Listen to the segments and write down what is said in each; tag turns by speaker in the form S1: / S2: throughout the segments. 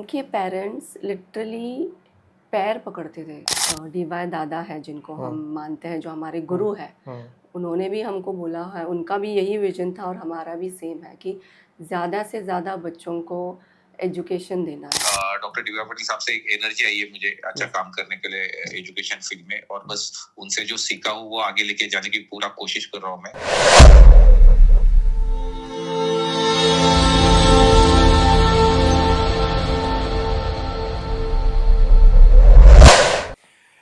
S1: उनके parents literally पैर पकड़ते थे। डीवाई दादा है जिनको हम मानते हैं, जो हमारे गुरु है, उन्होंने भी हमको बोला है, उनका भी यही विजन था और हमारा भी सेम है कि ज़्यादा से ज़्यादा बच्चों को एजुकेशन देना है।
S2: डॉक्टर दिव्या पटेल साहब से एक एनर्जी आई है मुझे अच्छा काम करने के लिए एजुकेशन फील्ड में, और बस उनसे जो सीखा हूँ वो आगे लेके जाने की पूरा कोशिश कर रहा हूँ मैं।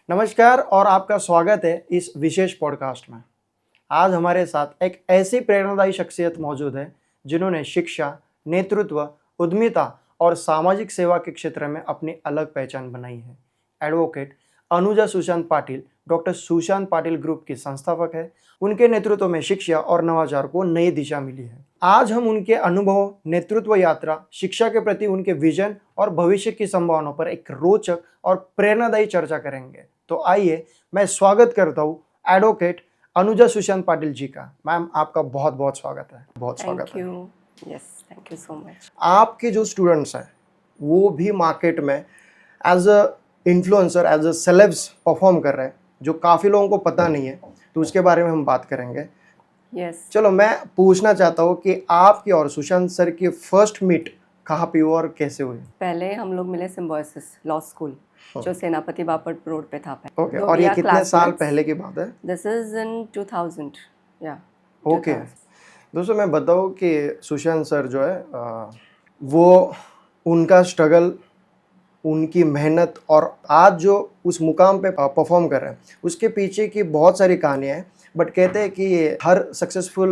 S3: नमस्कार और आपका स्वागत है इस विशेष पॉडकास्ट में। आज हमारे साथ एक ऐसी प्रेरणादायी शख्सियत मौजूद है जिन्होंने शिक्षा, नेतृत्व, उद्यमिता और सामाजिक सेवा के क्षेत्र में अपनी अलग पहचान बनाई है। Advocate Anuja Sushant Patil doctor Sushant Patil group की संस्थापक है। उनके नेतृत्व में शिक्षा और नवाचार को नई दिशा मिली है। आज हम उनके अनुभव, नेतृत्व यात्रा, शिक्षा के प्रति उनके विजन और भविष्य की संभावनाओं पर एक रोचक और प्रेरणादायी चर्चा करेंगे। तो आइए मैं स्वागत करता हूँ एडवोकेट अनुजा सुशांत पाटिल जी का। मैम, आपका बहुत बहुत स्वागत है। बहुत स्वागत है।
S1: Thank you so much.
S3: आपके जो स्टूडेंट्स हैं वो भी मार्केट में as a influencer, as a celebs perform कर रहे हैं, जो काफ़ी लोगों को पता नहीं है, तो उसके बारे में हम बात करेंगे। चलो, मैं पूछना चाहता हूँ कि आपकी और सुशांत सर की फर्स्ट मीट कहाँ पे हुई और कैसे हुई?
S1: पहले हम लोग मिले सिम्बोसिस लॉ स्कूल, जो सेनापति बापट रोड पे था।
S3: ओके, और ये कितने साल पहले की बात है?
S1: This is in 2000। या
S3: ओके। दोस्तों, मैं बताऊँ कि सुशांत सर जो है वो उनका स्ट्रगल, उनकी मेहनत और आज जो उस मुकाम पे परफॉर्म कर रहे हैं, उसके पीछे की बहुत सारी कहानियाँ हैं। बट कहते हैं कि हर सक्सेसफुल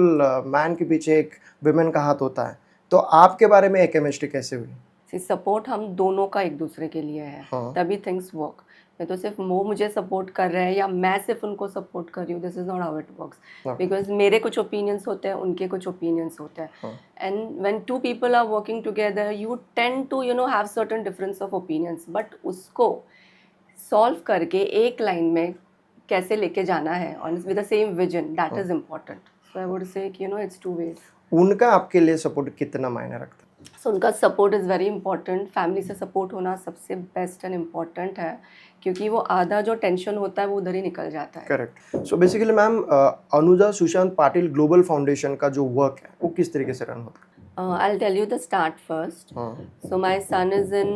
S3: मैन के पीछे एक विमेन का हाथ होता है। तो आपके बारे में ये केमिस्ट्री कैसे हुई?
S1: सपोर्ट हम दोनों का एक दूसरे के लिए है, तभी थिंग्स वर्क। मैं तो सिर्फ वो मुझे सपोर्ट कर रहे हैं या मैं सिर्फ उनको सपोर्ट कर रही हूँ, this is not how it works. Because मेरे कुछ ओपिनियंस होते हैं, उनके कुछ ओपिनियंस होते हैं, and when two people are working together you tend to have certain difference of opinions, but उसको सॉल्व करके एक लाइन में कैसे लेके जाना है और with the same vision, that is important. So I would say कि इट्स टू वेज।
S3: उनका आपके लिए सपोर्ट कितना मायने रखता है?
S1: सो उनका support is very important. Family से सपोर्ट होना सबसे बेस्ट एंड इम्पॉर्टेंट है, क्योंकि वो आधा जो टेंशन होता है वो उधर ही निकल जाता है।
S3: Correct. So basically ma'am, Anuja Sushant Patil global foundation का जो वर्क है वो किस तरीके से रन होता है?
S1: I'll tell you the start first. So my son is in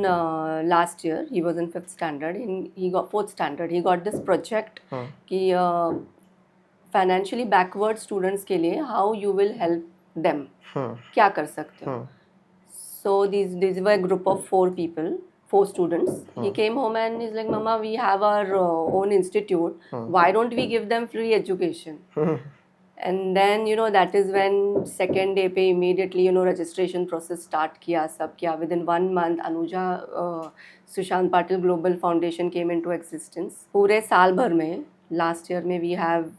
S1: last year, he was in 5th standard, he got 4th standard, he got this project कि financially backward students के लिए how you will help them, क्या कर सकते हो। So these were a group of 4 people, 4 students. He came home and he's like, Mama, we have our own institute. Why don't we give them free education? And then that is when second day पे immediately registration process start किया, सब किया। Within 1 month Anuja Sushant Patil global foundation came into existence. पूरे साल भर में last year में we have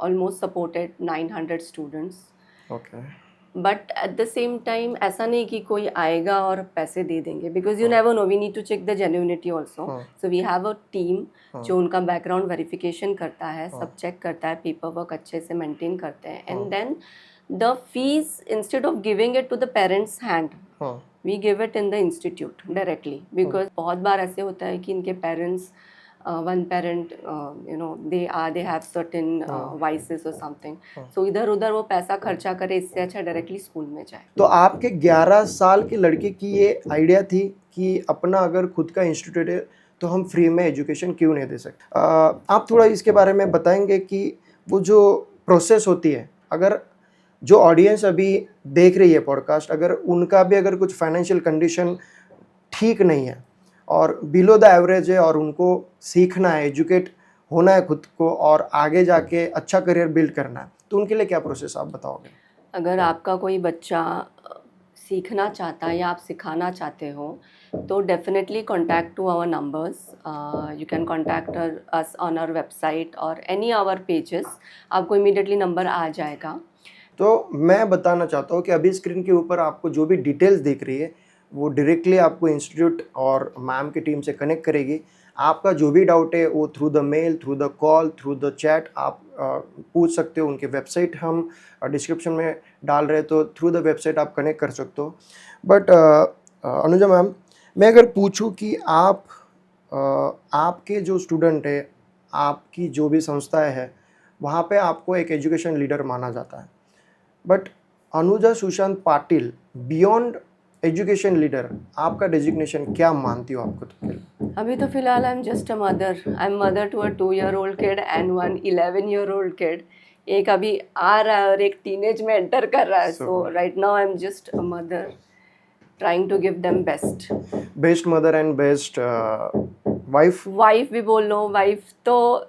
S1: almost supported 900 students.
S3: Okay.
S1: But at the same time ऐसा नहीं कि कोई आएगा और पैसे दे देंगे, because you never know, we need to check the genuinity also. So we have a team जो उनका बैकग्राउंड वेरिफिकेशन करता है, सब चेक करता है, पेपर वर्क अच्छे से मेंटेन करते हैं, and then the fees instead of giving it to the parents hand, we give it in the institute directly. Because बहुत बार ऐसे होता है कि इनके parents, one parent they have certain vices or something, so इधर उधर वो पैसा खर्चा करे, इससे अच्छा डायरेक्टली स्कूल में जाए।
S3: तो आपके 11 साल की लड़के की ये आइडिया थी कि अपना अगर खुद का इंस्टीट्यूट है तो हम फ्री में एजुकेशन क्यों नहीं दे सकते? आप थोड़ा इसके बारे में बताएंगे कि वो जो प्रोसेस होती है, अगर जो ऑडियंस अभी देख रही है पॉडकास्ट, अगर उनका भी अगर कुछ फाइनेंशियल कंडीशन ठीक नहीं है और बिलो द एवरेज है और उनको सीखना है, एजुकेट होना है खुद को और आगे जाके अच्छा करियर बिल्ड करना है, तो उनके लिए क्या प्रोसेस आप बताओगे?
S1: अगर आपका कोई बच्चा सीखना चाहता है या आप सिखाना चाहते हो तो definitely contact to our numbers. You can contact us on our website और एनी आवर पेजेस, आपको इमीडिएटली नंबर आ जाएगा।
S3: तो मैं बताना चाहता हूँ कि अभी स्क्रीन के ऊपर आपको जो भी डिटेल्स दिख रही है वो डायरेक्टली आपको इंस्टीट्यूट और मैम की टीम से कनेक्ट करेगी। आपका जो भी डाउट है वो through the mail, through the call, through the chat आप पूछ सकते हो। उनके वेबसाइट हम डिस्क्रिप्शन में डाल रहे हैं, तो थ्रू द वेबसाइट आप कनेक्ट कर सकते हो। बट अनुजा मैम, मैं अगर पूछूं कि आपके जो स्टूडेंट है, आपकी जो भी संस्थाएं है, वहाँ पे आपको एक एजुकेशन लीडर माना जाता है, but Anuja Sushant Patil beyond education leader, आपका डेजिग्नेशन क्या मानती हो आपको तो के?
S1: अभी तो फिलहाल I am just a mother. I am mother to a 2-year-old kid and one 11-year-old kid. एक अभी आ रहा है और एक टीनेज में एंटर कर रहा है. So right now I am just a mother trying to give them best
S3: mother and best wife
S1: भी बोल लो. वाइफ तो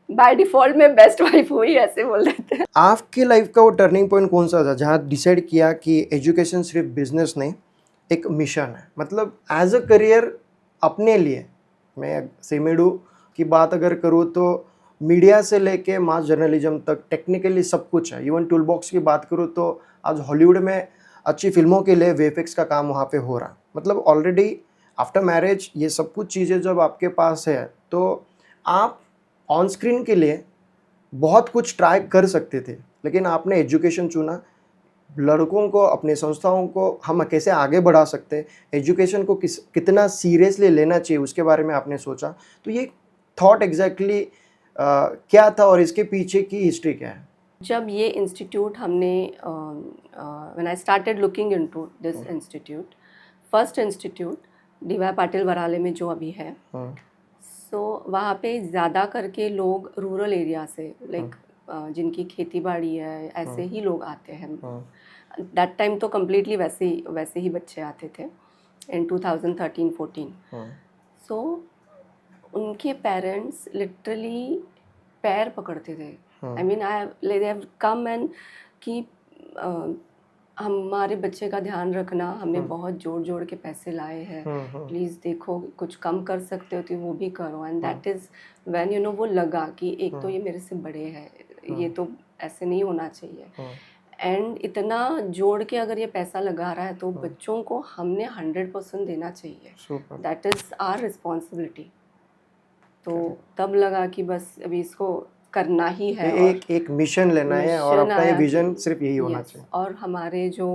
S1: बाय डिफॉल्ट में बेस्ट वाइफ हुई, ऐसे बोल देते हैं.
S3: आपकी लाइफ का वो टर्निंग पॉइंट कौन सा था जहाँ डिसाइड किया कि एजुकेशन सिर्फ बिजनेस नहीं, एक मिशन है, मतलब एज अ करियर अपने लिए? मैं सेमेडू की बात अगर करूँ तो मीडिया से लेके मास जर्नलिज्म तक टेक्निकली सब कुछ है. इवन टूल बॉक्स की बात करूँ तो आज हॉलीवुड में अच्छी फिल्मों के लिए वीएफएक्स का काम वहाँ पे हो रहा है. मतलब ऑलरेडी आफ्टर मैरिज ये सब कुछ चीज़ें जब आपके पास है तो आप ऑन स्क्रीन के लिए बहुत कुछ ट्राई कर सकते थे, लेकिन आपने एजुकेशन चुना. लड़कों को, अपने संस्थाओं को हम कैसे आगे बढ़ा सकते हैं, एजुकेशन को कितना सीरियसली लेना चाहिए, उसके बारे में आपने सोचा. तो ये थॉट एग्जैक्टली क्या था और इसके पीछे की हिस्ट्री क्या है?
S1: जब ये इंस्टीट्यूट हमने when I started looking into this institute, first institute DY Patil Varale में जो अभी है, सो वहाँ पे ज़्यादा करके लोग रूरल एरिया से, लाइक जिनकी खेती बाड़ी है, ऐसे ही लोग आते हैं. दैट टाइम तो कम्प्लीटली वैसे ही बच्चे आते थे इन 2013-14. सो उनके पेरेंट्स लिटरली पैर पकड़ते थे. I mean they have come and कि हमारे बच्चे का ध्यान रखना, हमने बहुत जोड़ के पैसे लाए हैं, प्लीज़ देखो कुछ कम कर सकते हो तो वो भी करो. And that is when you know वो लगा कि एक तो ये मेरे से बड़े हैं, ये तो ऐसे नहीं होना चाहिए. एंड इतना जोड़ के अगर ये पैसा लगा रहा है तो बच्चों को हमने 100% देना चाहिए. That is our responsibility. तो तब लगा कि बस अभी इसको करना ही है,
S3: एक मिशन लेना है और अपना ये विजन सिर्फ यही होना चाहिए.
S1: और हमारे जो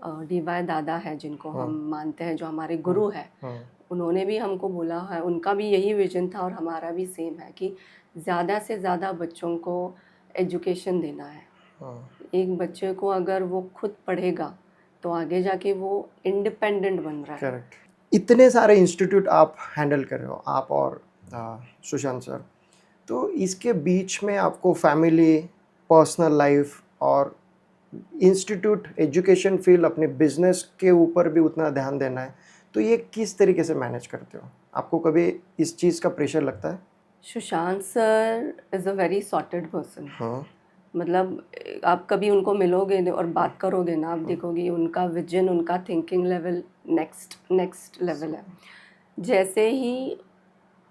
S1: डीवाई दादा है, जिनको हम मानते हैं, जो हमारे गुरु है, उन्होंने भी हमको बोला है, उनका भी यही विजन था और हमारा भी सेम है कि ज़्यादा से ज़्यादा बच्चों को एजुकेशन देना है. एक बच्चे को अगर वो खुद पढ़ेगा तो आगे जाके वो इंडिपेंडेंट बन रहा है.
S3: करेक्ट. इतने सारे इंस्टीट्यूट आप हैंडल कर रहे हो, आप और सुशांत सर, तो इसके बीच में आपको फैमिली, पर्सनल लाइफ और इंस्टीट्यूट, एजुकेशन फील्ड, अपने बिजनेस के ऊपर भी उतना ध्यान देना है, तो ये किस तरीके से मैनेज करते हो? आपको कभी इस चीज़ का प्रेशर लगता है?
S1: Sushant sir is a very sorted person. मतलब आप कभी उनको मिलोगे और बात करोगे ना, आप देखोगे उनका विजन, उनका थिंकिंग लेवल नेक्स्ट लेवल है. जैसे ही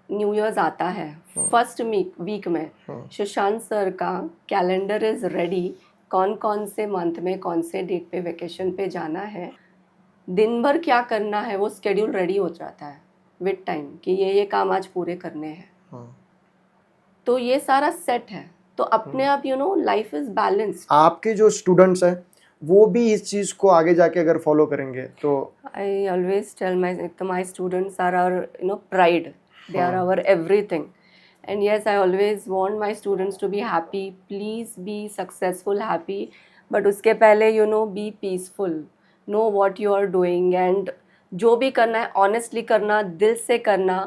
S1: न्यू ईयर्स आता है, फर्स्ट वीक में सुशांत सर का कैलेंडर इज़ रेडी. कौन से मंथ में कौन से डेट पे वेकेशन पे जाना है, दिन भर क्या करना है, वो स्केड्यूल रेडी हो जाता है विद टाइम कि ये काम आज पूरे करने हैं. तो ये सारा सेट है. तो अपने आप you know life is balanced.
S3: आपके जो स्टूडेंट्स हैं वो भी इस चीज़ को आगे जाके अगर फॉलो करेंगे तो?
S1: I always tell my students are our pride. They are our everything. And yes, I always want my students to be happy. Please be successful, happy. But उसके पहले be peaceful. Know what you are doing and जो भी करना है honestly करना, दिल से करना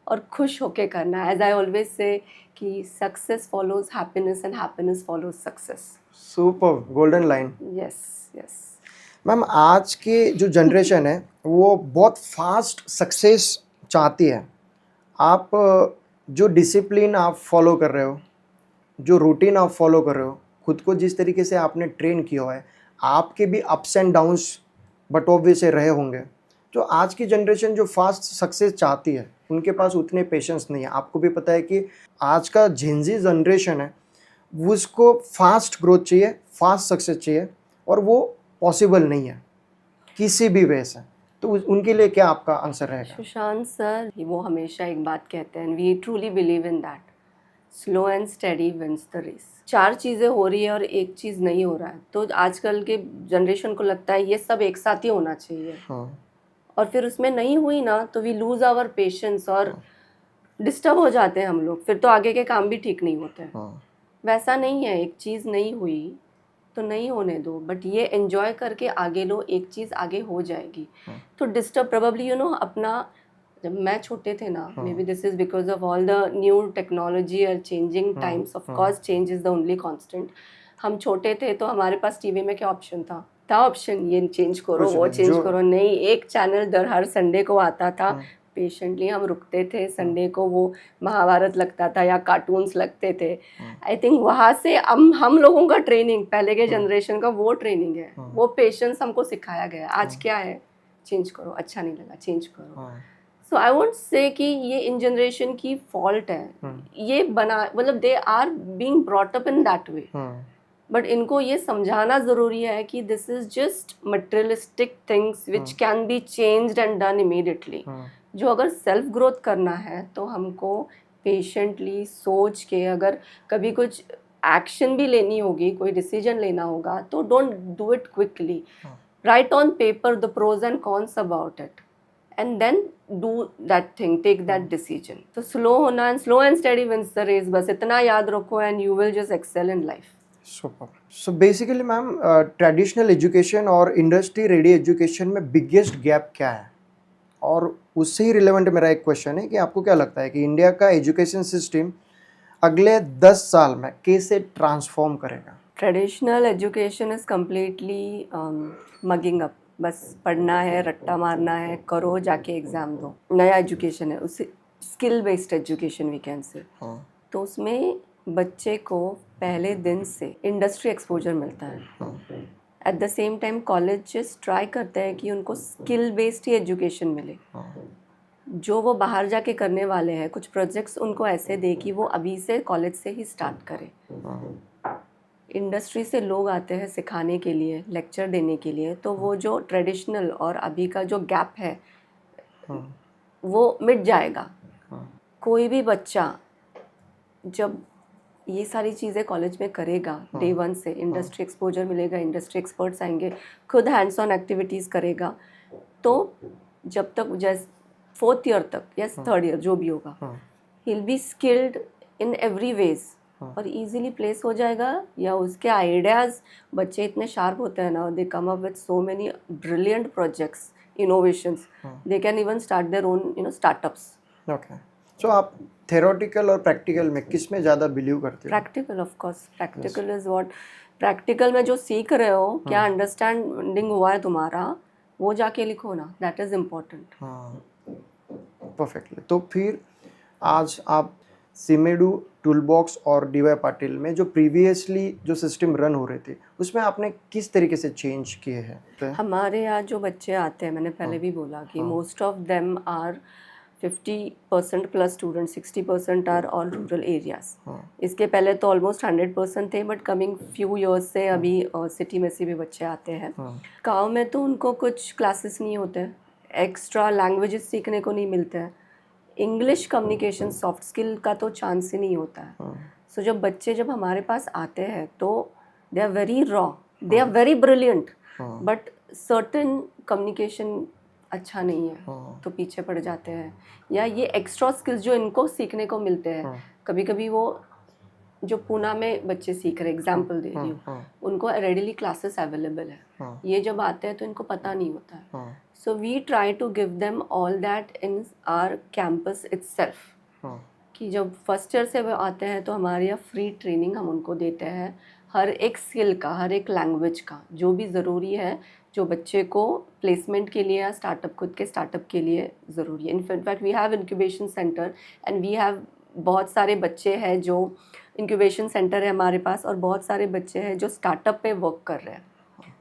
S1: और खुश होके करना. As I always say कि success follows happiness and happiness follows success.
S3: Super, golden line.
S1: Yes.
S3: Ma'am, आज के जो जनरेशन है वो बहुत फास्ट सक्सेस चाहती है. आप जो डिसिप्लिन आप फॉलो कर रहे हो, जो रूटीन आप फॉलो कर रहे हो, खुद को जिस तरीके से आपने ट्रेन किया है, आपके भी ups and downs but obviously रहे होंगे. जो आज की जनरेशन जो फास्ट सक्सेस चाहती है उनके पास उतने पेशेंस नहीं है. आपको भी पता है कि आज का जेनजी जनरेशन है, उसको फास्ट ग्रोथ चाहिए, फास्ट सक्सेस चाहिए और वो पॉसिबल नहीं है किसी भी वे से. तो उनके लिए क्या आपका आंसर रहेगा?
S1: सुशांत सर वो हमेशा एक बात कहते हैं, we truly believe in that, slow and steady wins the race. 4 चीज़ें हो रही है और एक चीज़ नहीं हो रहा है, तो आजकल के जनरेशन को लगता है ये सब एक साथ ही होना चाहिए. और फिर उसमें नहीं हुई ना तो वी लूज आवर पेशेंस और डिस्टर्ब हो जाते हैं हम लोग, फिर तो आगे के काम भी ठीक नहीं होते हैं। वैसा नहीं है, एक चीज़ नहीं हुई तो नहीं होने दो, बट ये एंजॉय करके आगे लो, एक चीज़ आगे हो जाएगी। तो डिस्टर्ब प्रोबेबली अपना, जब मैं छोटे थे ना, maybe this is because of all the new technology और changing times, of course change is the only constant. हम छोटे थे तो हमारे पास टीवी में क्या ऑप्शन था ऑप्शन, ये चेंज करो वो चेंज करो, नहीं, एक चैनल हर संडे को आता था। पेशेंटली हम रुकते थे संडे को, वो महाभारत लगता था या कार्टून्स लगते थे। आई थिंक वहाँ से हम लोगों का ट्रेनिंग, पहले के जनरेशन का वो ट्रेनिंग है, वो पेशेंस हमको सिखाया गया। आज क्या है, चेंज करो, अच्छा नहीं लगा चेंज करो। सो आई वोंट से कि ये इन जनरेशन की फॉल्ट है, ये मतलब they are being brought up in that way, but इनको ये समझाना ज़रूरी है कि this is just materialistic things which can be changed and done immediately. जो अगर सेल्फ ग्रोथ करना है तो हमको पेशेंटली सोच के, अगर कभी कुछ एक्शन भी लेनी होगी, कोई डिसीजन लेना होगा, तो don't do it quickly, write on paper the pros and cons about it and then do that thing, take that decision. So slow and steady wins the race, बस इतना याद रखो and you will just excel in life.
S3: Super. So basically ma'am, traditional education और industry ready education में biggest gap क्या है? और उससे ही रिलेवेंट मेरा एक क्वेश्चन है कि आपको क्या लगता है कि इंडिया का एजुकेशन सिस्टम अगले 10 साल में कैसे ट्रांसफॉर्म करेगा?
S1: Traditional education is completely mugging up, बस पढ़ना है, रट्टा मारना है, करो जाके एग्ज़ाम दो। नया एजुकेशन है, उसे skill based education we can say. तो उसमें बच्चे को पहले दिन से इंडस्ट्री एक्सपोजर मिलता है। Eight the same time colleges try करते हैं कि उनको स्किल बेस्ड ही एजुकेशन मिले, जो वो बाहर जाके करने वाले हैं। कुछ प्रोजेक्ट्स उनको ऐसे दे कि वो अभी से कॉलेज से ही स्टार्ट करें। इंडस्ट्री से लोग आते हैं सिखाने के लिए, लेक्चर देने के लिए, तो वो जो ट्रेडिशनल और अभी का जो गैप है वो मिट जाएगा। कोई भी बच्चा जब ये सारी चीज़ें कॉलेज में करेगा, डे 1 से इंडस्ट्री एक्सपोजर मिलेगा, इंडस्ट्री एक्सपर्ट्स आएंगे, खुद हैंड्स ऑन एक्टिविटीज़ करेगा, तो जब तक जैसे 4th ईयर तक या 3rd ईयर जो भी होगा, he will be skilled in every ways और इजीली प्लेस हो जाएगा। या उसके आइडियाज़, बच्चे इतने शार्प होते हैं ना, they come up with so many brilliant projects, innovations, they can even start their own startups.
S3: Okay, so आप थ्योरेटिकल और प्रैक्टिकल में किस में ज़्यादा बिलीव करते हो?
S1: Practical, of course, practical is what, practical में जो सीख रहे हो, क्या अंडरस्टैंडिंग हुआ है तुम्हारा, वो जाके लिखो ना, दैट इज इम्पोर्टेंट।
S3: हाँ, परफेक्टली। तो फिर आज आप सिमेडू, टूलबॉक्स और डीवाई पाटिल में जो प्रीवियसली जो सिस्टम रन हो रहे थे, उसमें आपने किस तरीके से चेंज किए हैं?
S1: हमारे यहाँ जो बच्चे आते हैं, मैंने पहले भी बोला कि most of them are 50% plus student, 60% are all rural areas. इसके पहले तो ऑलमोस्ट 100% थे, बट कमिंग फ्यू ईयर्स से अभी सिटी में से भी बच्चे आते हैं। गाँव में तो उनको कुछ क्लासेस नहीं होते, एक्स्ट्रा लैंग्वेजेस सीखने को नहीं मिलते हैं, इंग्लिश कम्युनिकेशन सॉफ्ट स्किल का तो चांस ही नहीं होता है। सो जब बच्चे जब हमारे पास आते हैं तो they are very raw, they are very brilliant, but certain communication अच्छा नहीं है, तो पीछे पड़ जाते हैं। या ये एक्स्ट्रा स्किल्स जो इनको सीखने को मिलते हैं, कभी कभी वो जो पूना में बच्चे सीख रहे, एग्जाम्पल दे रही हूँ, उनको रेडिली क्लासेस अवेलेबल है, ये जब आते हैं तो इनको पता नहीं होता है। So we try to give them all that in our campus itself, कि जब फर्स्ट ईयर से वो आते हैं तो हमारे यहाँ फ्री ट्रेनिंग हम उनको देते हैं, हर एक स्किल का, हर एक लैंग्वेज का, जो भी ज़रूरी है, जो बच्चे को प्लेसमेंट के लिए या स्टार्टअप, खुद के स्टार्टअप के लिए ज़रूरी है। In fact we have incubation centre and we have, बहुत सारे बच्चे हैं जो इंक्यूबेशन सेंटर है हमारे पास, और बहुत सारे बच्चे हैं जो स्टार्टअप पे वर्क कर रहे हैं,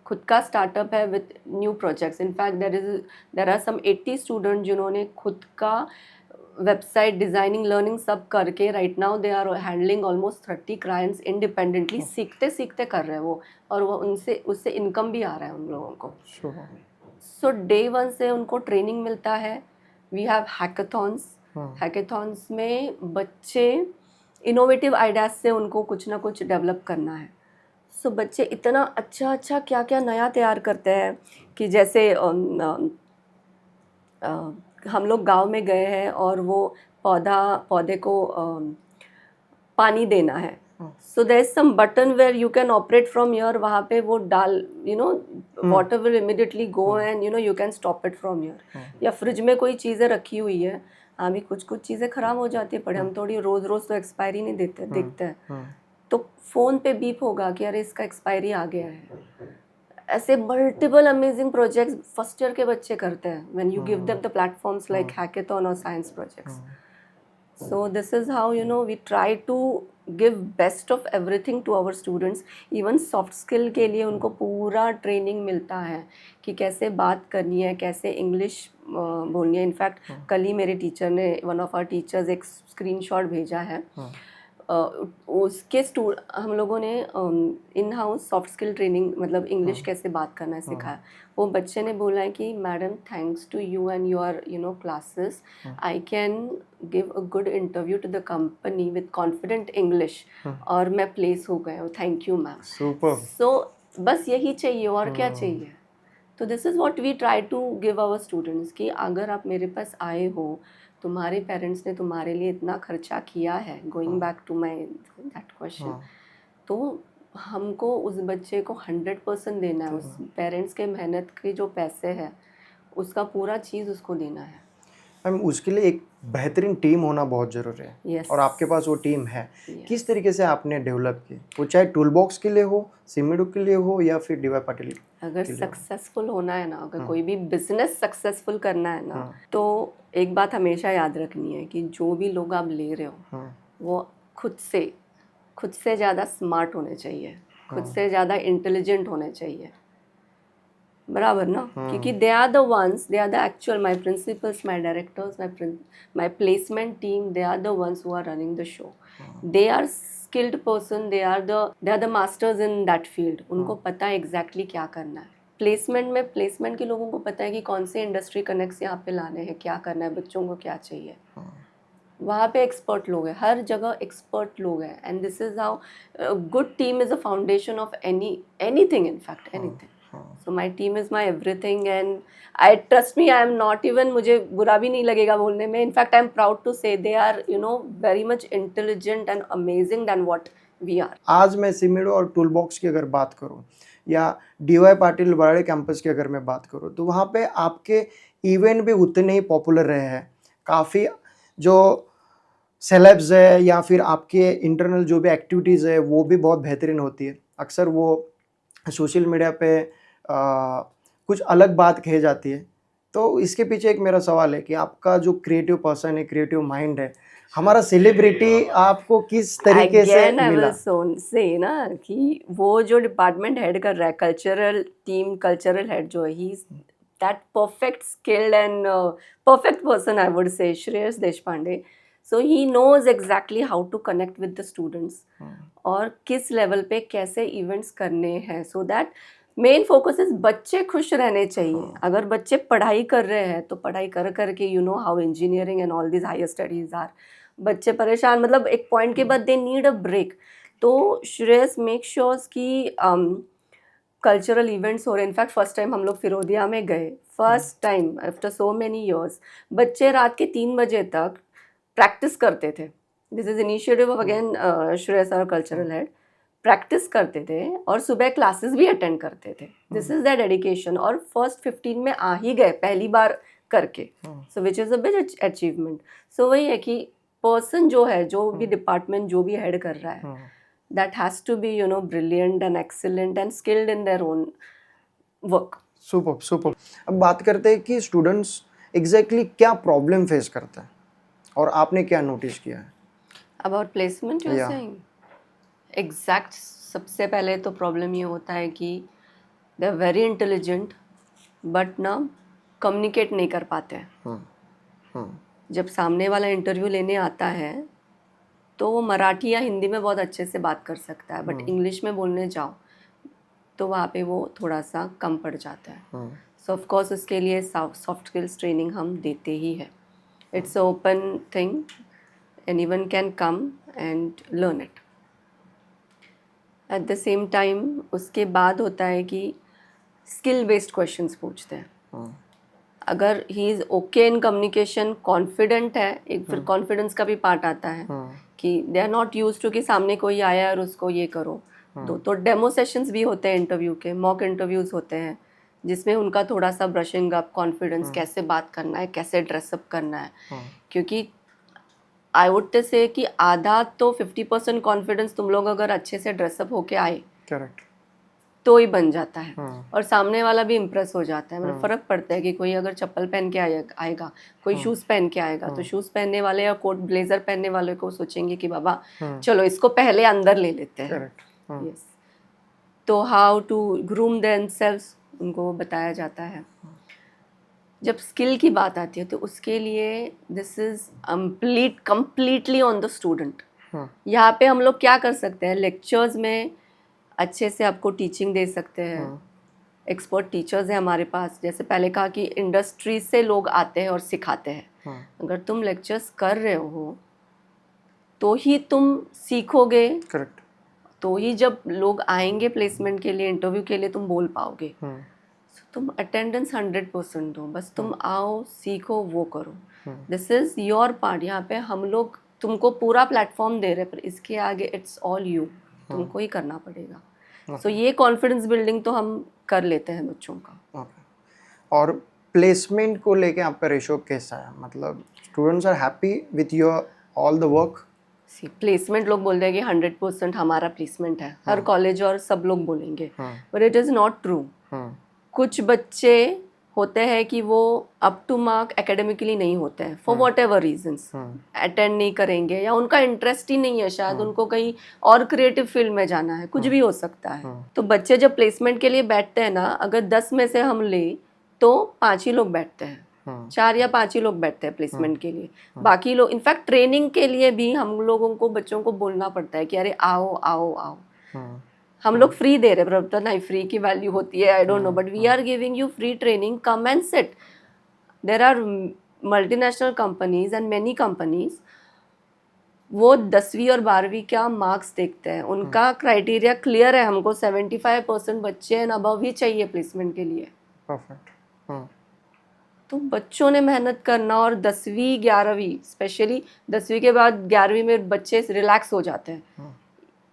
S1: खुद का स्टार्टअप है with new projects. In fact there are some 80 student जिन्होंने खुद का वेबसाइट डिज़ाइनिंग, लर्निंग सब करके right now they are handling almost 30 clients independently, सीखते सीखते कर रहे हैं वो, और वो उससे इनकम भी आ रहा है उन लोगों को। सो डे 1 से उनको ट्रेनिंग मिलता है। वी हैव हैकाथॉन्स, हैकाथॉन्स में बच्चे इनोवेटिव आइडियाज से उनको कुछ ना कुछ डेवलप करना है। सो बच्चे इतना अच्छा क्या क्या नया तैयार करते हैं कि जैसे हम लोग गांव में गए हैं और वो पौधे को पानी देना है, so there is some button where you can operate from your, वहाँ पे वो डाल water will immediately go and you can stop it from your. या फ्रिज में कोई चीज़ें रखी हुई है, हाँ भी कुछ चीज़ें ख़राब हो जाती है, पर हम थोड़ी रोज़ रोज़ तो एक्सपायरी नहीं देखते हैं, तो फ़ोन पे बीप होगा कि अरे इसका एक्सपायरी आ गया है। ऐसे multiple amazing projects first year के बच्चे करते हैं when you give them the platforms like hackathon और science projects. So this is how we try to give best of everything to our students. Even soft skill के लिए उनको पूरा training मिलता है कि कैसे बात करनी है, कैसे इंग्लिश बोलनी है। इनफैक्ट कल ही मेरे टीचर ने, वन ऑफ आवर टीचर्स, एक स्क्रीनशॉट भेजा है। उसके हम लोगों ने in house soft skill training, मतलब इंग्लिश कैसे बात करना है, सिखाया। वो बच्चे ने बोला है कि madam thanks to you and your classes I can give a good interview to the company with confident English, और मैं प्लेस हो गया हूँ, थैंक यू मैम। सो बस यही चाहिए, और क्या चाहिए। तो this is what we try to give our students कि अगर आप मेरे पास आए हो, तुम्हारे पेरेंट्स ने तुम्हारे लिए इतना खर्चा किया है, going back to my that question, तो हमको उस बच्चे को 100% देना है। उस पेरेंट्स के मेहनत के जो पैसे हैं उसका पूरा चीज़ उसको देना है।
S3: मैम उसके लिए एक बेहतरीन टीम होना बहुत ज़रूरी है।
S1: Yes.
S3: और आपके पास वो टीम है।
S1: Yes.
S3: किस तरीके से आपने डेवलप की, वो चाहे टूल बॉक्स के लिए हो, सिमिडो के लिए हो, या फिर DY पाटिल?
S1: अगर सक्सेसफुल होना है ना, अगर कोई भी बिजनेस सक्सेसफुल करना है ना, तो एक बात हमेशा याद रखनी है कि जो भी लोग आप ले रहे हो वो खुद से ज़्यादा स्मार्ट होने चाहिए, खुद से ज़्यादा इंटेलिजेंट होने चाहिए, बराबर ना। क्योंकि they are the ones, they are the actual, my principals, my directors, my placement team, they are the ones who are running the show. They are skilled person, they are the masters in that field. उनको पता है exactly क्या करना है। Placement के लोगों को पता है कि कौन से इंडस्ट्री कनेक्ट्स यहाँ पे लाने हैं, क्या करना है, बच्चों को क्या चाहिए। वहाँ पे एक्सपर्ट लोग हैं, हर जगह एक्सपर्ट लोग हैं। And this is how good team is a foundation of anything, in fact anything. So my team is my everything, and trust me, I am not even, मुझे बुरा भी नहीं लगेगा बोलने में, in fact I am proud to say they are very much intelligent and amazing than what we are.
S3: आज मैं सिमिडो और टूल बॉक्स की अगर बात करूं, या DY पाटिल बराड़े कैंपस की अगर मैं बात करूं, तो वहाँ पे आपके इवेंट भी उतने ही पॉपुलर रहे हैं। काफ़ी जो सेलेब्स है या फिर आपके इंटरनल जो भी एक्टिविटीज़ है वो भी बहुत बेहतरीन होती है। अक्सर वो सोशल मीडिया पे कुछ अलग बात कही जाती है। तो इसके पीछे एक मेरा सवाल है कि आपका जो क्रिएटिव पर्सन है, क्रिएटिव माइंड है, हमारा सेलिब्रिटी आपको किस तरीके से मिला?
S1: से ना कि वो जो डिपार्टमेंट हेड कर रहा है, कल्चरल टीम, कल्चरल हेड जो है, he is that perfect skilled and perfect person, I would say, Shreyas Deshpande. So he knows exactly how to connect with the students और किस लेवल पे कैसे इवेंट्स करने हैं, so that main focus is बच्चे खुश रहने चाहिए। अगर बच्चे पढ़ाई कर रहे हैं तो पढ़ाई कर करके how engineering and all this higher studies are, बच्चे परेशान, मतलब एक पॉइंट के बाद दे नीड अ ब्रेक। तो श्रेयस मेक श्योर्स कि कल्चरल इवेंट्स हो रहे। इनफैक्ट फर्स्ट टाइम हम लोग फिरोदिया में गए, first time after so many years, बच्चे रात के 3 बजे तक प्रैक्टिस करते थे। This is initiative of again Shreyas और कल्चरल हेड, प्रैक्टिस करते थे और सुबह क्लासेस भी अटेंड करते थे। दिस इज द डेडिकेशन, और फर्स्ट 15 में आ ही गए पहली बार करके, so which is a big achievement. So वही है कि पर्सन जो है, जो भी डिपार्टमेंट जो भी हेड कर रहा है, that has to be brilliant and excellent and skilled in their own work.
S3: Super. अब बात करते हैं कि स्टूडेंट्स एग्जैक्टली क्या प्रॉब्लम फेस करते हैं और आपने क्या नोटिस किया है
S1: about placement? You are saying exact, सबसे पहले तो प्रॉब्लम ये होता है कि they are very intelligent but ना कम्युनिकेट नहीं कर पाते हैं। जब सामने वाला इंटरव्यू लेने आता है तो वो मराठी या हिंदी में बहुत अच्छे से बात कर सकता है, बट इंग्लिश में बोलने जाओ तो वहाँ पे वो थोड़ा सा कम पड़ जाता है। सो ऑफ कोर्स उसके लिए सॉफ्ट स्किल्स ट्रेनिंग हम देते ही है। It's a open thing, anyone can come and learn it. Eight the same time उसके बाद होता है कि स्किल बेस्ड क्वेश्चंस पूछते हैं। अगर he is okay in communication, confident है, एक फिर कॉन्फिडेंस का भी पार्ट आता है कि they are not use to कि सामने कोई आया और उसको ये करो। तो डेमो सेशंस भी होते हैं इंटरव्यू के, मॉक इंटरव्यूज होते हैं जिसमें उनका थोड़ा सा ब्रशिंग अप, कॉन्फिडेंस, कैसे बात करना है, कैसे ड्रेसअप करना है। क्योंकि आई वुड से कि आधा तो 50% कॉन्फिडेंस तुम लोग अगर अच्छे से ड्रेसअप होके आए,
S3: करेक्ट,
S1: तो ही बन जाता है और सामने वाला भी इम्प्रेस हो जाता है। मतलब फर्क पड़ता है कि कोई अगर चप्पल पहन के आएगा, कोई शूज पहन के आएगा, तो शूज पहनने वाले या कोट ब्लेजर पहनने वाले को सोचेंगे कि बाबा चलो इसको पहले अंदर ले लेते हैं। यस, तो हाउ टू ग्रूम देमसेल्व्स उनको बताया जाता है। जब स्किल की बात आती है तो उसके लिए this is completely on the student. यहाँ पे हम लोग क्या कर सकते हैं, लेक्चर्स में अच्छे से आपको टीचिंग दे सकते हैं। एक्सपर्ट टीचर्स हैं हमारे पास, जैसे पहले कहा कि इंडस्ट्री से लोग आते हैं और सिखाते हैं। अगर तुम लेक्चर्स कर रहे हो तो ही तुम सीखोगे,
S3: करेक्ट,
S1: तो ही जब लोग आएंगे प्लेसमेंट के लिए, इंटरव्यू के लिए, तुम बोल पाओगे। तुम अटेंडेंस 100% दो, बस तुम आओ, सीखो, वो करो। This is your part. यहाँ पे हम लोग तुमको पूरा प्लेटफॉर्म दे रहे हैं, पर इसके आगे इट्स ऑल यू, तुमको ही करना पड़ेगा। सो ये कॉन्फिडेंस बिल्डिंग तो हम कर लेते हैं बच्चों का।
S3: और प्लेसमेंट को लेके आपका रेशो कैसा है? मतलब students are happy with your all the work?
S1: Placement लोग बोल रहे हैं कि 100% हमारा प्लेसमेंट है, हर कॉलेज और सब लोग बोलेंगे, but it is not true. कुछ बच्चे होते हैं कि वो अप टू मार्क एकेडमिकली नहीं होते हैं, for whatever reasons, attend नहीं करेंगे या उनका इंटरेस्ट ही नहीं है, शायद उनको कहीं और क्रिएटिव फील्ड में जाना है, कुछ भी हो सकता है। तो बच्चे जब प्लेसमेंट के लिए बैठते हैं ना, अगर 10 में से हम ले तो 5 ही लोग बैठते हैं, 4 या 5 ही लोग बैठते हैं प्लेसमेंट के लिए। बाकी लोग, इनफैक्ट ट्रेनिंग के लिए भी हम लोगों को बच्चों को बोलना पड़ता है कि अरे आओ आओ आओ। हम लोग फ्री दे रहे हैं, पर नहीं, फ्री की वैल्यू होती है, I don't know, but we are giving you free training, come and sit. There are multinational companies and many companies, वो 10वीं और 12वीं का मार्क्स देखते हैं, उनका क्राइटेरिया क्लियर है, हमको 75% बच्चे एंड अबव ही चाहिए प्लेसमेंट के लिए।
S3: परफेक्ट।
S1: तो बच्चों ने मेहनत करना, और 10वीं 11वीं, स्पेशली 10वीं के बाद 11वीं में बच्चे रिलैक्स हो जाते हैं।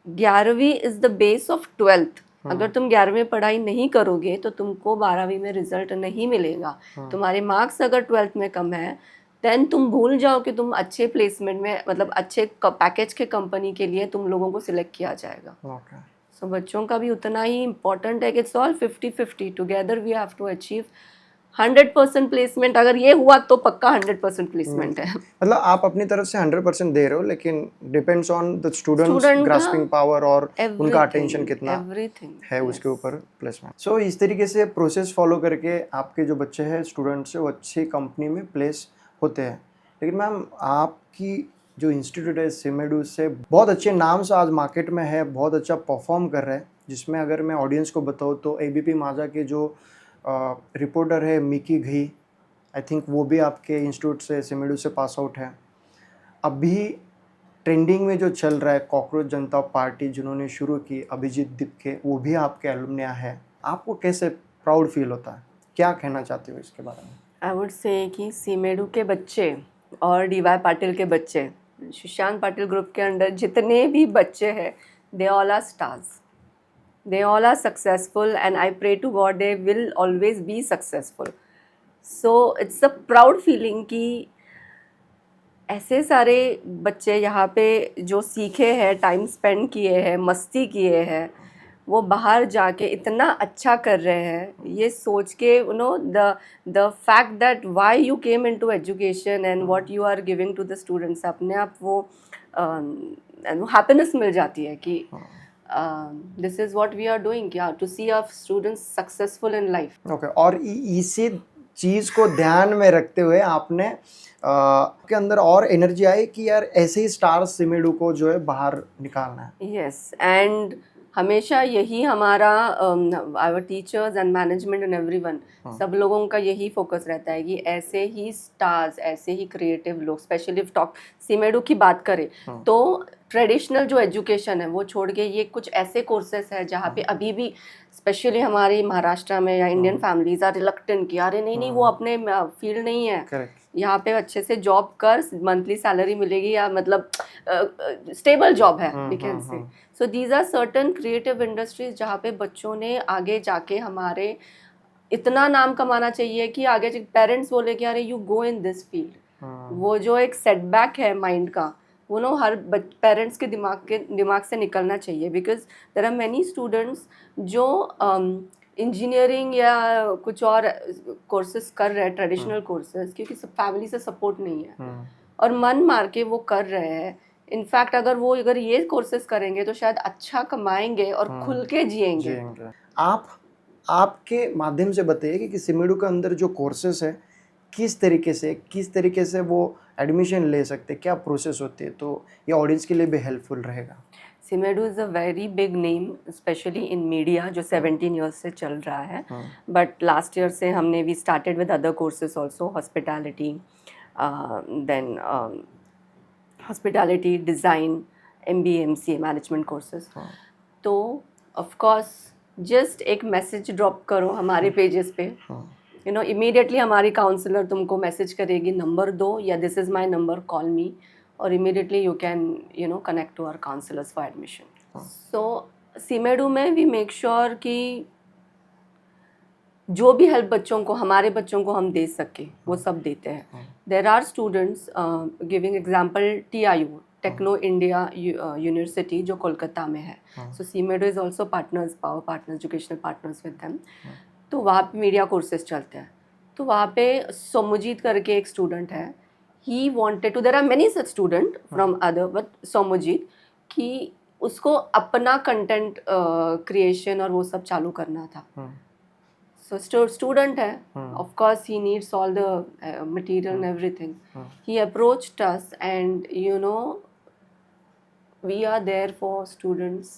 S1: 11वीं is the base of 12th। अगर तुम 11वीं में पढ़ाई नहीं करोगे तो तुमको 12वीं में रिजल्ट नहीं मिलेगा। तुम्हारे मार्क्स अगर 12th में कम है, देन तुम भूल जाओ कि तुम अच्छे प्लेसमेंट में, मतलब अच्छे पैकेज के कंपनी के लिए तुम लोगों को सिलेक्ट किया जाएगा। सो बच्चों का भी उतना ही इम्पोर्टेंट है कि it's all 50-50, together we have to achieve 100% placement. अगर ये हुआ तो पक्का 100% प्लेसमेंट है।
S3: मतलब आप अपनी तरफ से 100% दे रहे हो, लेकिन depends on the students grasping power और उनका अटेंशन कितना है उसके ऊपर प्लेसमेंट। सो इस तरीके से प्रोसेस फॉलो करके आपके जो बच्चे हैं, स्टूडेंट्स हैं, वो अच्छी कंपनी में प्लेस होते हैं। लेकिन मैम, आपकी जो इंस्टीट्यूट है सिमेडू से बहुत अच्छे नाम से आज मार्केट में है, बहुत अच्छा परफॉर्म कर रहा है, जिसमें अगर मैं ऑडियंस को बताऊँ तो एबीपी माझा के जो रिपोर्टर है मिकी घई, आई थिंक वो भी आपके इंस्टीट्यूट से सिमेडू से पास आउट है। अभी ट्रेंडिंग में जो चल रहा है कॉकरोच जनता पार्टी जिन्होंने शुरू की, अभिजीत दीपके, वो भी आपके एलुमनिया है। आपको कैसे प्राउड फील होता है? क्या कहना चाहते हो इसके बारे में?
S1: आई वुड से कि सिमेडू के बच्चे और डीवाई पाटिल के बच्चे, सुशांत पाटिल ग्रुप के अंडर जितने भी बच्चे हैं, they all are stars, they all are successful, and I pray to God they will always be successful. So it's a proud feeling कि ऐसे सारे बच्चे यहाँ पे जो सीखे हैं, टाइम स्पेंड किए हैं, मस्ती किए हैं, वो बाहर जाके इतना अच्छा कर रहे हैं। ये सोच के the fact that why you came into education and what you are giving to the students, अपने आप वो हैप्पीनेस मिल जाती है कि this is what we are doing, yeah, to see our students successful in life.
S3: Okay, और इसी चीज़ को ध्यान में रखते हुए आपने के अंदर और एनर्जी आई कि यार ऐसे ही स्टार सिमेडू को जो है बाहर निकालना है।
S1: Yes, and हमेशा यही हमारा our teachers and management and everyone, सब लोगों का यही फोकस रहता है कि ऐसे ही स्टार्स, ऐसे ही क्रिएटिव लोग, स्पेशली टॉक सीमेडू की बात करें तो ट्रेडिशनल जो एजुकेशन है वो छोड़ के ये कुछ ऐसे कोर्सेस है जहाँ पे अभी भी स्पेशली हमारी महाराष्ट्र में या इंडियन फैमिलीज आर रिलक्टेंट कि अरे नहीं वो अपने फील्ड नहीं है, यहाँ पे अच्छे से जॉब कर, मंथली सैलरी मिलेगी या मतलब स्टेबल जॉब है we can say. So these are certain creative industries जहाँ पे बच्चों ने आगे जाके हमारे इतना नाम कमाना चाहिए कि आगे पेरेंट्स बोले कि अरे you go in this field. वो जो एक सेटबैक है माइंड का वो नो हर पेरेंट्स के दिमाग से निकलना चाहिए, because there are many students जो इंजीनियरिंग या कुछ और कोर्सेज कर रहे हैं, ट्रेडिशनल कोर्सेज, क्योंकि सब फैमिली से सपोर्ट नहीं है और मन मार के वो कर रहे हैं। इनफैक्ट अगर ये कोर्सेज करेंगे तो शायद अच्छा कमाएंगे और खुल के जिएंगे।
S3: आपके माध्यम से बताइए कि सीमेडू के अंदर जो कोर्सेज है किस तरीके से वो एडमिशन ले सकते, क्या प्रोसेस होती है, तो ये ऑडियंस के लिए भी हेल्पफुल रहेगा।
S1: Seamedu is a very big name specially in media जो 17 ईयर्स से चल रहा है, बट लास्ट ईयर से हमने we started with other courses also, hospitality, then hospitality, design, MBA MCA management courses. तो ऑफकोर्स जस्ट एक मैसेज ड्रॉप करो हमारे पेजेस पे, यू नो इमीडिएटली हमारी काउंसलर तुमको मैसेज करेगी, नंबर दो या this is my number, call me, और immediately you can connect to our counselors for admission. So सीमेडू में we make sure कि जो भी हेल्प बच्चों को, हमारे बच्चों को हम दे सके वो सब देते हैं। There are students giving example TIU techno India university जो कोलकाता में है, so Seamedu is also partners, power partners, educational partners with them. तो वहाँ पे मीडिया कोर्सेज चलते हैं। तो वहाँ पे सोमुजीत करके एक स्टूडेंट है, he wanted to, there are many such student from other, but सोमुजीत कि उसको अपना कंटेंट क्रिएशन और वो सब चालू करना था। सो स्टूडेंट है, of course he needs all the material and everything. He approached us and we are there for students.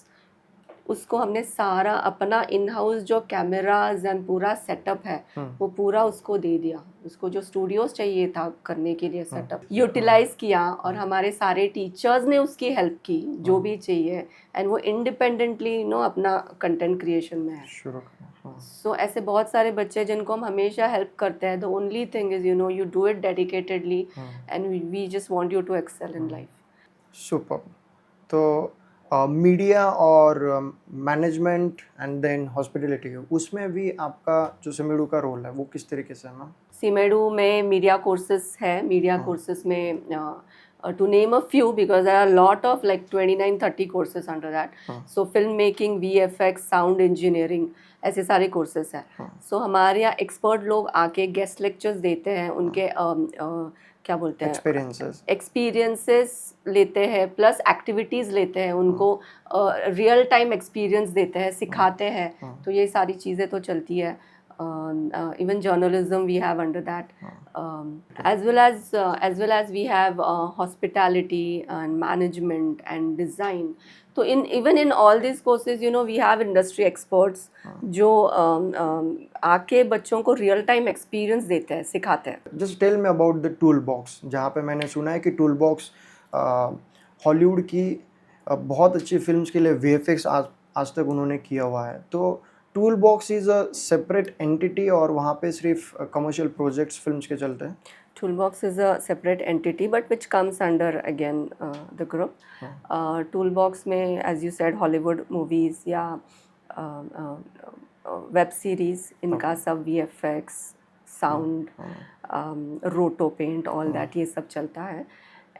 S1: उसको हमने सारा अपना इन हाउस जो कैमराज एंड पूरा सेटअप है वो पूरा उसको दे दिया। उसको जो स्टूडियोज चाहिए था करने के लिए सेटअप यूटिलाइज किया, और हमारे सारे टीचर्स ने उसकी हेल्प की जो भी चाहिए, एंड वो इंडिपेंडेंटली अपना कंटेंट क्रिएशन में है। सो ऐसे बहुत सारे बच्चे जिनको हम हमेशा हेल्प करते हैं। The only thing is you do it dedicatedly and we just want you to excel in life.
S3: Super. तो मीडिया और मैनेजमेंट एंड देन हॉस्पिटलिटी, उसमें भी आपका जो सीमेडू का रोल है वो किस तरीके से है मैम?
S1: सीमेडू में मीडिया कोर्सेज है। मीडिया कोर्सेज में to name a few, because there are a lot of like 29-30 courses under that. So film making, VFX, sound engineering, ऐसे सारे कोर्सेज हैं। सो हमारे यहाँ एक्सपर्ट लोग आके गेस्ट लेक्चर्स देते हैं, उनके क्या बोलते हैं एक्सपीरियंसेस लेते हैं, प्लस एक्टिविटीज़ लेते हैं, उनको रियल टाइम एक्सपीरियंस देते हैं, सिखाते हैं। तो ये सारी चीज़ें तो चलती है। Even journalism we have under that, as well as we have hospitality and management and design. So even in all these courses we have industry experts जो आके बच्चों को real time experience देते हैं, सिखाते हैं।
S3: Just tell me about the toolbox, जहाँ पे मैंने सुना है कि toolbox हॉलीवुड की बहुत अच्छी फिल्म्स के लिए VFX आज तक उन्होंने किया हुआ है। तो toolbox is a separate entity और वहाँ पे सिर्फ कमर्शियल प्रोजेक्ट्स फिल्म्स के चलते हैं?
S1: Toolbox is a separate entity but which comes under again the group. Toolbox में as you said Hollywood movies या वेब सीरीज़, इनका सब VFX, sound, roto paint, all that, ये सब चलता है।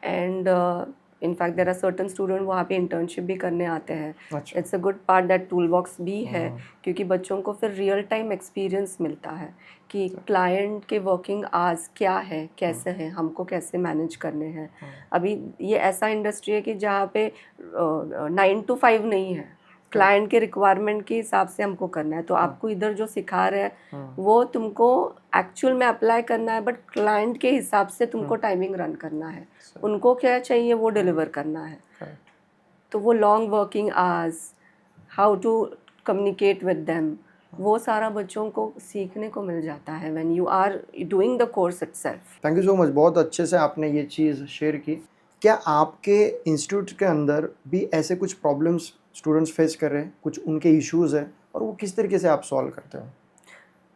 S1: And in fact there are certain student वहाँ पे इंटर्नशिप भी करने आते हैं। It's a good part that toolbox भी है, क्योंकि बच्चों को फिर रियल टाइम एक्सपीरियंस मिलता है कि क्लाइंट के वर्किंग आवर्स क्या है, कैसे हैं, हमको कैसे मैनेज करने हैं। अभी ये ऐसा इंडस्ट्री है कि जहाँ पे 9 to 5 नहीं है, क्लाइंट के रिक्वायरमेंट के हिसाब से हमको करना है। तो आपको इधर जो सिखा रहे हैं वो तुमको एक्चुअल में अप्लाई करना है, बट क्लाइंट के हिसाब से तुमको टाइमिंग रन करना है, उनको क्या चाहिए वो डिलीवर करना है। तो वो long working hours, how to communicate with them, वो सारा बच्चों को सीखने को मिल जाता है when you are doing the course itself.
S3: Thank you so much, बहुत अच्छे से आपने ये चीज़ शेयर की। क्या आपके इंस्टीट्यूट के अंदर भी ऐसे कुछ प्रॉब्लम्स स्टूडेंट्स फेस कर रहे हैं, कुछ उनके इश्यूज़ हैं, और वो किस तरीके से आप सॉल्व करते हो?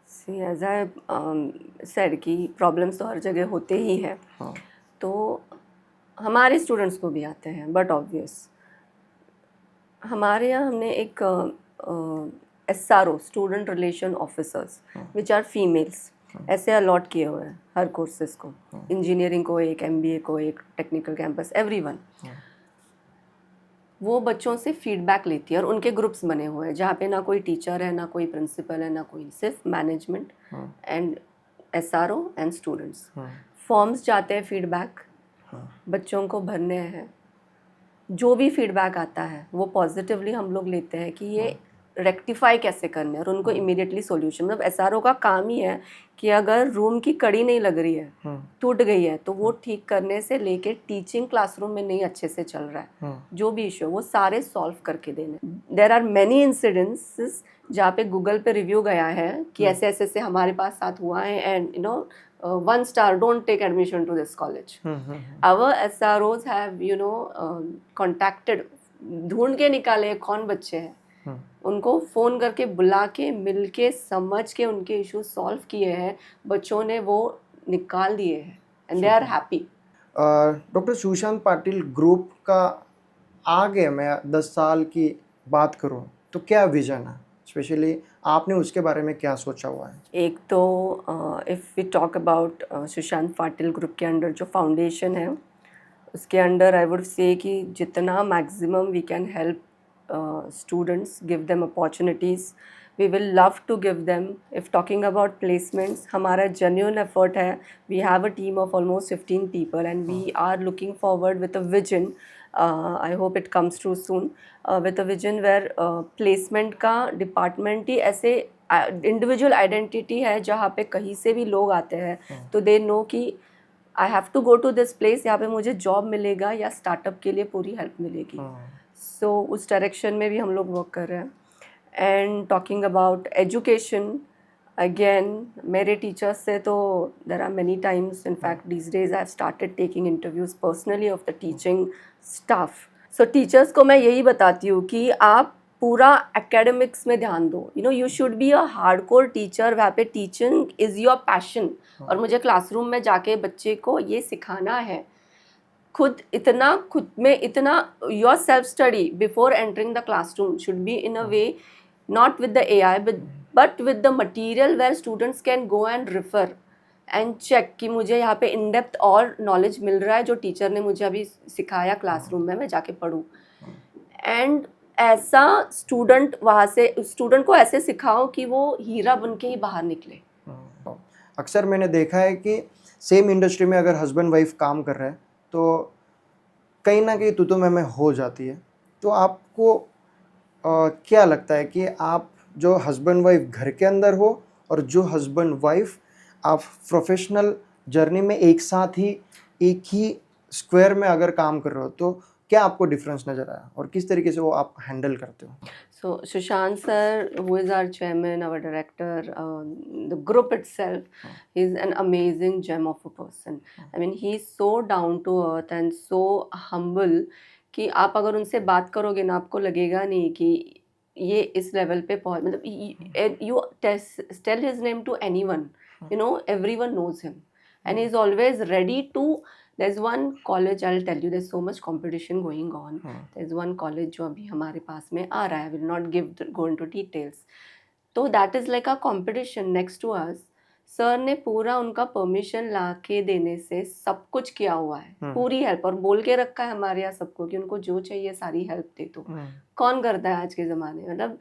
S1: सी एज आई सेड कि प्रॉब्लम्स तो हर जगह होते ही हैं,
S3: हाँ।
S1: तो हमारे स्टूडेंट्स को भी आते हैं, बट ऑब्वियस हमारे यहाँ हमने एक SRO, student relation officers, which are females, ऐसे अलॉट किए हुए हैं हर कोर्सेज को, इंजीनियरिंग को एक, MBA को एक, टेक्निकल कैंपस, एवरीवन। वो बच्चों से फीडबैक लेती है और उनके ग्रुप्स बने हुए हैं जहाँ पे ना कोई टीचर है, ना कोई प्रिंसिपल है, ना कोई, सिर्फ management and SRO and students. Forms जाते हैं फीडबैक, बच्चों को भरने हैं। जो भी फीडबैक आता है वो पॉजिटिवली हम लोग लेते हैं कि ये रेक्टिफाई कैसे करना है, और उनको इमीडिएटली सॉल्यूशन, मतलब SRO का काम ही है कि अगर रूम की कड़ी नहीं लग रही है, टूट गई है, तो वो ठीक करने से लेके टीचिंग क्लासरूम में नहीं अच्छे से चल रहा है, जो भी इशू है वो सारे सॉल्व करके देने। देयर आर मेनी इंसिडेंसेस जहाँ पे गूगल पे रिव्यू गया है कि ऐसे ऐसे से हमारे पास साथ हुआ है, and 1 star, don't take admission to this college. Our SROs have contacted, ढूंढ के निकाले कौन बच्चे हैं, उनको फ़ोन करके बुला के मिल के समझ के उनके इश्यूज सॉल्व किए हैं, बच्चों ने वो निकाल दिए हैं, and they are happy.
S3: Doctor Sushant Patil group का आगे मैं 10 साल की बात करूं तो क्या विजन है, स्पेशली आपने उसके बारे में क्या सोचा हुआ है?
S1: एक तो if we talk about Sushant Patil group के अंडर जो फाउंडेशन है, उसके अंडर आई वुड से कि जितना maximum we can help students, give them opportunities, we will love to give them. If talking about placements, हमारा genuine effort है, we have a team of almost 15 people and we are looking forward with a vision, I hope it comes true soon, with a vision where placement का department ही ऐसे individual identity है जहाँ पे कहीं से भी लोग आते हैं तो they know कि I have to go to this place, यहाँ पे मुझे जॉब मिलेगा या स्टार्टअप के लिए पूरी हेल्प मिलेगी। सो उस डायरेक्शन में भी हम लोग वर्क कर रहे हैं। And talking about education, again मेरे टीचर्स से तो there are many times, in fact these days I have started taking interviews personally of the teaching staff. So teachers को मैं यही बताती हूँ कि आप पूरा एकेडमिक्स में ध्यान दो, you should be a hardcore teacher, वहाँ पे टीचिंग इज़ योर पैशन, और मुझे क्लासरूम में जाके बच्चे को ये सिखाना है, खुद में इतना your self study before entering the classroom should be in a way, not with the AI but with the material where students can go and refer and check कि मुझे यहाँ पे इन डेप्थ और नॉलेज मिल रहा है जो teacher ने मुझे अभी सिखाया क्लासरूम में, मैं जाके पढूं। एंड ऐसा स्टूडेंट को ऐसे सिखाओ कि वो हीरा बन के ही बाहर निकले।
S3: अक्सर मैंने देखा है कि सेम इंडस्ट्री में अगर हस्बैंड वाइफ काम कर रहे हैं तो कहीं ना कहीं तू मैं हो जाती है, तो आपको क्या लगता है कि आप जो हस्बैंड वाइफ घर के अंदर हो और जो हस्बैंड वाइफ आप प्रोफेशनल जर्नी में एक साथ ही एक ही स्क्वायर में अगर काम कर रहे हो, तो क्या आपको डिफरेंस नज़र आया और किस तरीके से वो आप हैंडल करते हो?
S1: So Sushant sir, who is our chairman, our director, the group itself, is an amazing gem of a person. I mean, he's so down to earth and so humble कि आप अगर उनसे बात करोगे ना, आपको लगेगा नहीं कि ये इस लेवल पे पहुंच, मतलब you tell his name to anyone, everyone knows him, and he's always ready to. There's one college, I'll tell you, there's so much competition going on. There's one college जो अभी हमारे पास में आ रहा है, I will not go into details. तो that is like a competition next to us. Sir ने पूरा उनका परमिशन ला के देने से सब कुछ किया हुआ है, पूरी हेल्प, और बोल के रखा है हमारे यहाँ सबको कि उनको जो चाहिए सारी हेल्प दे दो। कौन करता है आज के ज़माने में, मतलब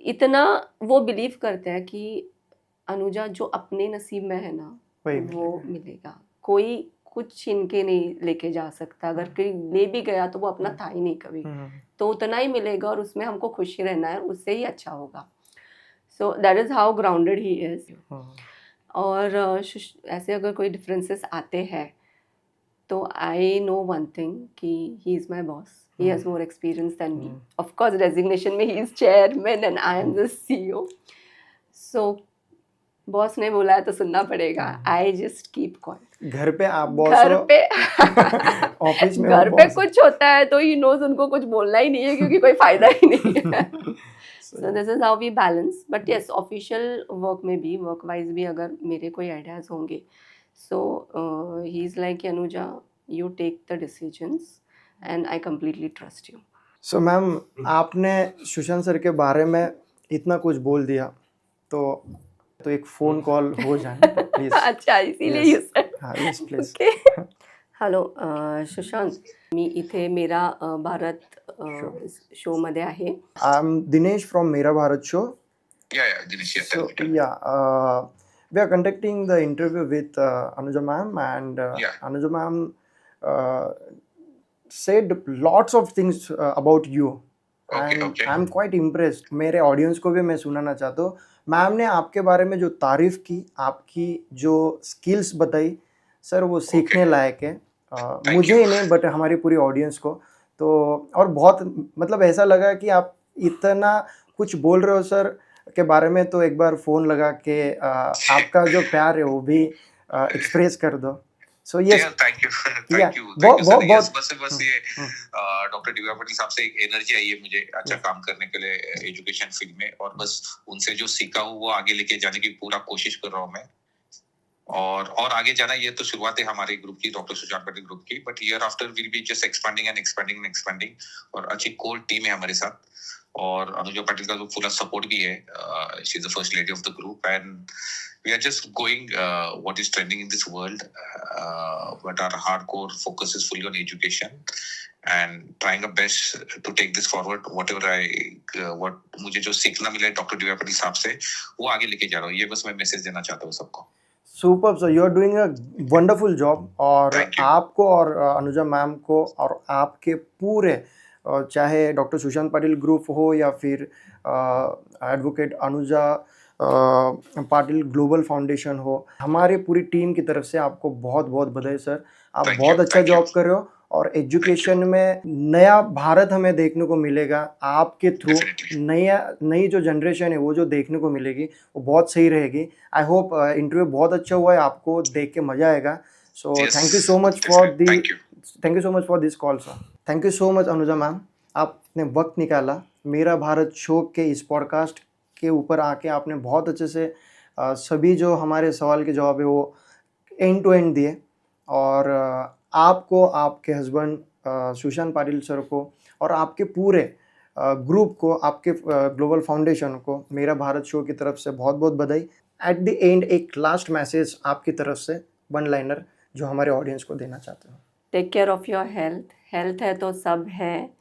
S1: इतना वो बिलीव करते हैं कि अनुजा जो अपने नसीब में है ना वो मिलेगा, कोई कुछ छीन के नहीं लेके जा सकता, अगर कोई ले भी गया तो वो अपना था ही नहीं कभी, तो उतना ही मिलेगा और उसमें हमको खुशी रहना है, उससे ही अच्छा होगा। So that is how grounded he is. और ऐसे अगर कोई डिफरेंसेस आते हैं तो आई नो वन थिंग कि he is my boss, He has more experience than me. Of course, resignation में he is chairman and I am the CEO. So, boss ने बोला है तो सुनना पड़ेगा. I just keep quiet.
S3: घर पे आप बॉस
S1: घर
S3: हो,
S1: पे
S3: ऑफिस में
S1: घर
S3: आप
S1: पे
S3: बॉस।
S1: कुछ होता है तो he knows उनको कुछ बोलना ही नहीं है क्योंकि कोई फायदा ही नहीं है. So this is how we balance. But yes, official work में भी, work wise भी अगर मेरे कोई ideas होंगे, so he's like Anuja, you take the decisions and I completely trust you.
S3: So ma'am, आपने सुशांत सर के बारे में इतना कुछ बोल दिया तो एक फोन कॉल हो जाए प्लीज.
S1: अच्छा, इसीलिए
S3: Yes.
S1: you said.
S3: हाँ yes please.
S1: Okay. Hello Sushant, मी इथे मेरा भारत शोमध्ये आहे.
S3: आय एम दिनेश फ्रॉम मेरा Bharat show.
S2: Yeah, Dinesh, yeah, tell
S3: So
S2: me, tell me.
S3: yeah, we are conducting the interview with Anuja ma'am, and
S2: Yeah.
S3: Anuja ma'am said lots of things about you,
S2: Okay,
S3: and
S2: okay.
S3: I'm quite impressed. मेरे audience को भी मैं सुनाना चाहता हूँ. Ma'am ने आपके बारे में जो तारीफ की, आपकी जो स्किल्स बताई, सर वो सीखने लायक है. मुझे ही नहीं बट हमारी पूरी ऑडियंस को. तो और बहुत मतलब ऐसा लगा कि आप इतना कुछ बोल रहे हो सर के बारे में, तो एक बार फ़ोन लगा के आपका जो प्यार है वो भी एक्सप्रेस कर दो. So yes.
S2: Yeah, thank you,
S3: Yeah.
S2: thank you, thank
S3: बहुत-
S2: you, sir.
S3: बहुत-
S2: Yes,
S3: बहुत-
S2: बस ये डॉक्टर दिव्या पाटिल साहब से एक एनर्जी आई है मुझे अच्छा काम करने के लिए एजुकेशन फील्ड में, और बस उनसे जो सीखा हूँ वो आगे लेके जाने की पूरा कोशिश कर रहा हूँ मैं. और आगे जाना, ये तो शुरुआत है हमारे ग्रुप की, डॉक्टर सुशांत पाटिल ग्रुप की, but year after will be just expanding and expanding and expanding. और अच्छी कोर टीम है हमारे साथ, और अनुजा पाटिल का तो पूरा सपोर्ट भी है. She is the first lady of the group, and we are just going what is trending in this world, but our hardcore focus is fully on education and trying our best to take this forward. What मुझे जो सीखना मिला doctor Divya Patil साहब से, वो आगे लेके जा रहा हूँ. ये बस मैं मैसेज देना चाहता हूँ सबको.
S3: Super sir, you are doing a wonderful job. और
S2: Thank you.
S3: आपको और अनुजा मैम को और आपके पूरे चाहे डॉक्टर सुशांत पाटिल ग्रुप हो या फिर advocate Anuja Patil global foundation हो, हमारे पूरी टीम की तरफ से आपको बहुत बहुत बधाई सर. आप
S2: Thank
S3: बहुत
S2: you,
S3: अच्छा
S2: thank
S3: जॉब
S2: you.
S3: कर रहे हो, और एजुकेशन में नया भारत हमें देखने को मिलेगा आपके थ्रू.
S2: Definitely.
S3: नई जो जनरेशन है वो जो देखने को मिलेगी वो बहुत सही रहेगी. आई होप इंटरव्यू बहुत अच्छा हुआ है, आपको देख के मजा आएगा. सो
S2: Yes,
S3: thank you so much for the
S2: thank you.
S3: Thank you so much for this call sir. Thank you so much Anuja ma'am, आपने वक्त निकाला मेरा भारत शो के इस पॉडकास्ट के ऊपर आके. आपने बहुत अच्छे से सभी जो हमारे सवाल के जवाब है वो एंड टू एंड दिए. और आपको, आपके हस्बैंड सुशांत पाटिल सर को और आपके पूरे ग्रुप को, आपके ग्लोबल फाउंडेशन को मेरा भारत शो की तरफ से बहुत बहुत बधाई. एट द एंड एक लास्ट मैसेज आपकी तरफ से, वन लाइनर, जो हमारे ऑडियंस को देना चाहते हो.
S1: Take care of your health. Health है तो सब है.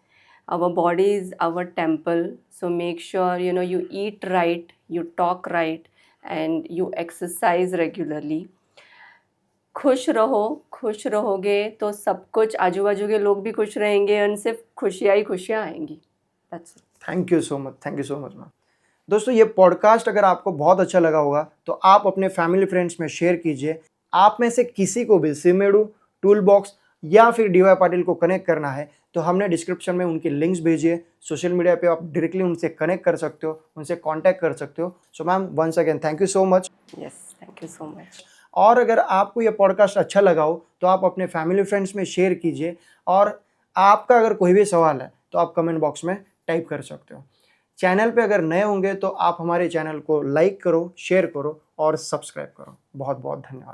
S1: Our body is our temple, so make sure you eat right, you talk right, and you exercise regularly. खुश रहो, खुश रहोगे तो सब कुछ, आजू बाजू के लोग भी खुश रहेंगे, और सिर्फ खुशियाँ ही खुशियाँ आएंगी. That's it.
S3: Thank you so much ma'am. दोस्तों, ये पॉडकास्ट अगर आपको बहुत अच्छा लगा होगा तो आप अपने फैमिली फ्रेंड्स में शेयर कीजिए. आप में से किसी को भी सिमेडू, टूल बॉक्स या फिर डीवाई पाटिल को कनेक्ट करना है तो हमने डिस्क्रिप्शन में उनकी लिंक्स भेजिए. सोशल मीडिया पे आप डायरेक्टली उनसे कनेक्ट कर सकते हो, उनसे कांटेक्ट कर सकते हो. So ma'am, once again thank you so much.
S1: Yes, thank you so much.
S3: और अगर आपको ये पॉडकास्ट अच्छा लगा हो तो आप अपने फैमिली फ्रेंड्स में शेयर कीजिए. और आपका अगर कोई भी सवाल है तो आप कमेंट बॉक्स में टाइप कर सकते हो. चैनल पे अगर नए होंगे तो आप हमारे चैनल को लाइक करो, शेयर करो और सब्सक्राइब करो. बहुत बहुत धन्यवाद.